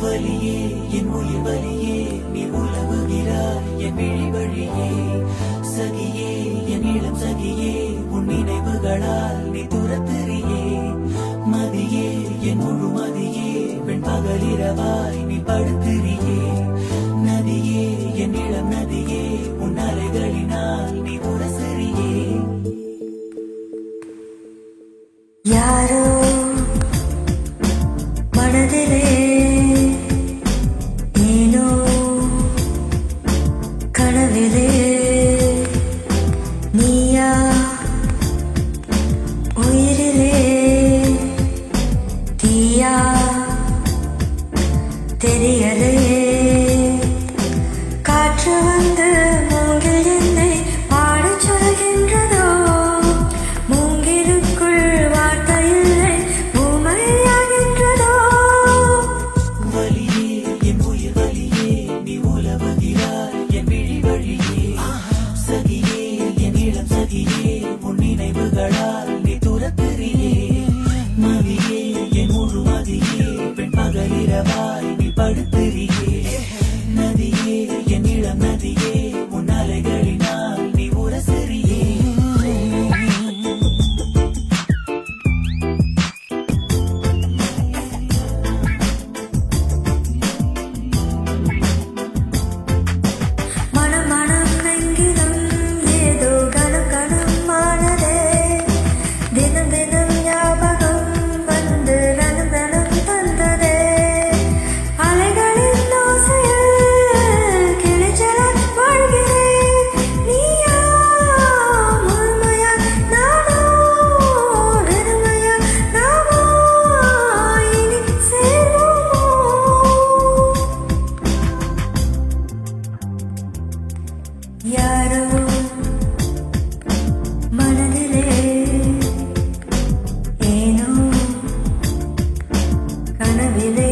வலியே என் உயிர் வலியே நீ உலவுகிறாய் என் விழி வழியே சகியே என் இளம் சகியே உன் நினைவுகளால் நீ துரத்துறியே மதியே என் முழு மதியே பெண் பகலிரவாய் நீ படுத்துறியே நதியே என் இளம் நதியே உன் அலைகளினால் நீ உரசறியே யாரோ மனதிலே ஏனோ கனவிலே நீயா உயிரிலே தீயா தெரியலையே காற்று வந்து மூங்கில் என்னை பாடச் சொல்கின்றதோ மூங்கிலுக்குள் வார்த்தை இல்லை ஊமையாகின்றதோ வலியே என் உயிர் வலியே நீ உலவுகிறாய் என் விழி வழியே சகியே என் இளம் சகியே உன் நினைவுகளால் நீ துரத்துறியே மதியே என் முழு மதியே பெண் பகலிரவாய் நீ படுத்துறியே நதியே என் இளம் நதியே உன் அலைகளினால் நீ உரசறியே மனம் மனம் எங்கிலும் ஏதோ கணம் கணமானதே தினம் தினம் ஞாபகம் வந்து ரணம் ரணம் தந்ததே அலைகளின் ஓசையில் கிளைச்சலாய் வாழ்கிறேன் நீயா முழுமையா நானோ வெறுமையா நாமோ இனி சேர்வோமோ யாரோ மனதிலே ஏனோ கனவிலே